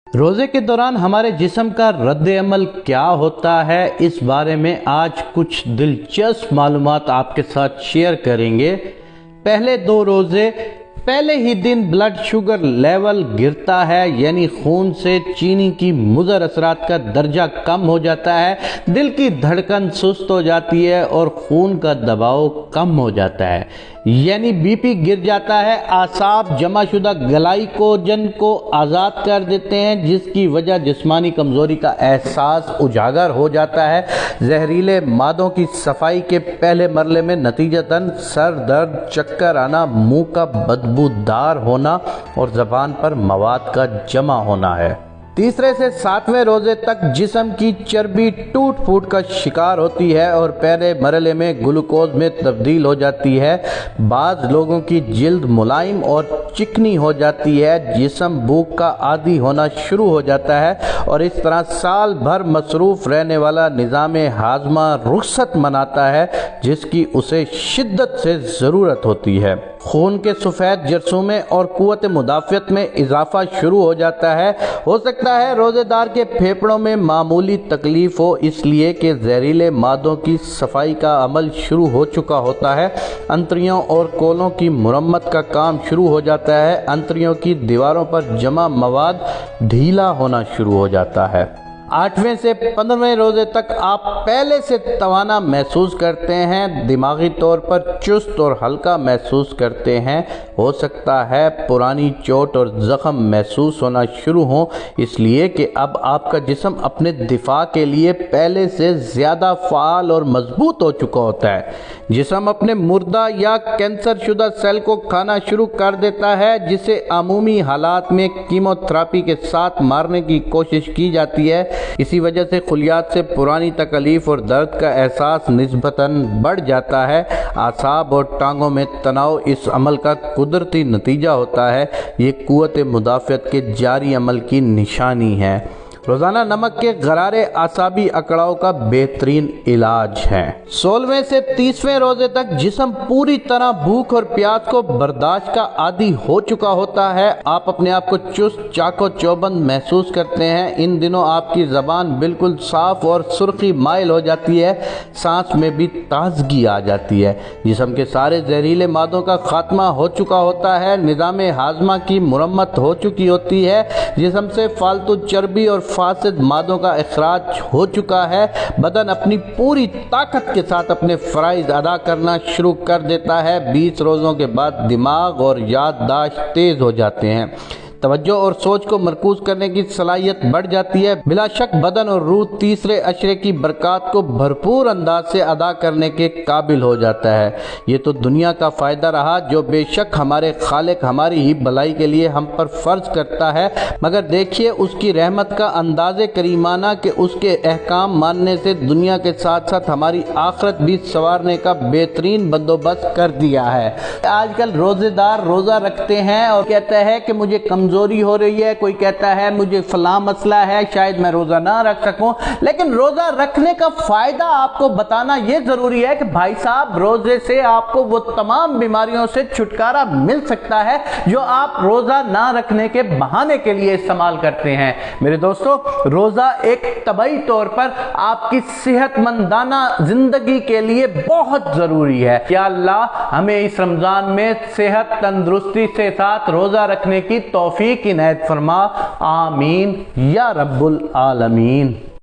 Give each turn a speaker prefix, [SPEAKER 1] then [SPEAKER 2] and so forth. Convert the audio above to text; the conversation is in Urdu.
[SPEAKER 1] روزے کے دوران ہمارے جسم کا رد عمل کیا ہوتا ہے، اس بارے میں آج کچھ دلچسپ معلومات آپ کے ساتھ شیئر کریں گے۔ پہلے 2 روزے پہلے ہی دن بلڈ شوگر لیول گرتا ہے، یعنی خون سے چینی کی مضر اثرات کا درجہ کم ہو جاتا ہے، دل کی دھڑکن سست ہو جاتی ہے اور خون کا دباؤ کم ہو جاتا ہے، یعنی بی پی گر جاتا ہے۔ اعصاب جمع شدہ گلائکوجن کو آزاد کر دیتے ہیں، جس کی وجہ جسمانی کمزوری کا احساس اجاگر ہو جاتا ہے۔ زہریلے مادوں کی صفائی کے پہلے مرحلے میں نتیجتاً سر درد، چکر آنا، منہ کا بدبودار ہونا اور زبان پر مواد کا جمع ہونا ہے۔ تیسرے سے 7ویں روزے تک جسم کی چربی ٹوٹ پھوٹ کا شکار ہوتی ہے اور پہلے مرحلے میں گلوکوز میں تبدیل ہو جاتی ہے۔ بعض لوگوں کی جلد ملائم اور چکنی ہو جاتی ہے، جسم بھوک کا عادی ہونا شروع ہو جاتا ہے اور اس طرح سال بھر مصروف رہنے والا نظام ہاضمہ رخصت مناتا ہے، جس کی اسے شدت سے ضرورت ہوتی ہے۔ خون کے سفید جرثومے اور قوت مدافعت میں اضافہ شروع ہو جاتا ہے۔ ہو سکتا ہے روزے دار کے پھیپھڑوں میں معمولی تکلیف ہو، اس لیے کہ زہریلے مادوں کی صفائی کا عمل شروع ہو چکا ہوتا ہے۔ انتڑیوں اور کولوں کی مرمت کا کام شروع ہو جاتا ہے۔ انتڑیوں کی دیواروں پر جمع مواد ڈھیلا ہونا شروع ہو جاتا ہے۔ 8ویں سے 15ویں روزے تک آپ پہلے سے توانا محسوس کرتے ہیں، دماغی طور پر چست اور ہلکا محسوس کرتے ہیں۔ ہو سکتا ہے پرانی چوٹ اور زخم محسوس ہونا شروع ہوں، اس لیے کہ اب آپ کا جسم اپنے دفاع کے لیے پہلے سے زیادہ فعال اور مضبوط ہو چکا ہوتا ہے۔ جسم اپنے مردہ یا کینسر شدہ سیل کو کھانا شروع کر دیتا ہے، جسے عمومی حالات میں کیمو تھراپی کے ساتھ مارنے کی کوشش کی جاتی ہے۔ اسی وجہ سے خلیات سے پرانی تکلیف اور درد کا احساس نسبتاً بڑھ جاتا ہے۔ اعصاب اور ٹانگوں میں تناؤ اس عمل کا قدرتی نتیجہ ہوتا ہے۔ یہ قوت مدافعت کے جاری عمل کی نشانی ہے۔ روزانہ نمک کے غرارے اعصابی اکڑاؤ کا بہترین علاج ہے۔ 16ویں سے 30ویں روزے تک جسم پوری طرح بھوک اور پیاس کو برداشت کا عادی ہو چکا ہوتا ہے۔ آپ اپنے آپ کو چست، چاق و چوبند محسوس کرتے ہیں۔ ان دنوں آپ کی زبان بالکل صاف اور سرخی مائل ہو جاتی ہے، سانس میں بھی تازگی آ جاتی ہے۔ جسم کے سارے زہریلے مادوں کا خاتمہ ہو چکا ہوتا ہے، نظام ہاضمہ کی مرمت ہو چکی ہوتی ہے، جسم سے فالتو چربی اور فاسد مادوں کا اخراج ہو چکا ہے۔ بدن اپنی پوری طاقت کے ساتھ اپنے فرائض ادا کرنا شروع کر دیتا ہے۔ 20 روزوں کے بعد دماغ اور یادداشت تیز ہو جاتے ہیں، توجہ اور سوچ کو مرکوز کرنے کی صلاحیت بڑھ جاتی ہے۔ بلا شک بدن اور روح تیسرے عشرے کی برکات کو بھرپور انداز سے ادا کرنے کے قابل ہو جاتا ہے۔ یہ تو دنیا کا فائدہ رہا جو بے شک ہمارے خالق ہماری ہی بھلائی کے لیے ہم پر فرض کرتا ہے، مگر دیکھیے اس کی رحمت کا انداز کریمانہ کہ اس کے احکام ماننے سے دنیا کے ساتھ ساتھ ہماری آخرت بھی سنوارنے کا بہترین بندوبست کر دیا ہے۔ آج کل روزے دار روزہ رکھتے ہیں اور کہتا ہے کہ مجھے کمزوری ہو رہی ہے، کوئی کہتا ہے مجھے فلاں مسئلہ ہے، شاید میں روزہ نہ رکھ سکوں، لیکن روزہ رکھنے کا فائدہ آپ کو بتانا یہ ضروری ہے کہ بھائی صاحب روزے سے آپ کو وہ تمام بیماریوں سے چھٹکارا مل سکتا ہے جو آپ روزہ نہ رکھنے کے بہانے کے لیے استعمال کرتے ہیں۔ میرے دوستو، روزہ ایک طبعی طور پر آپ کی صحت مندانہ زندگی کے لیے بہت ضروری ہے۔ یا اللہ ہمیں اس رمضان میں صحت تندرستی سے ساتھ روزہ رکھنے کی توفیق عنایت فرما، آمین یا رب العالمین۔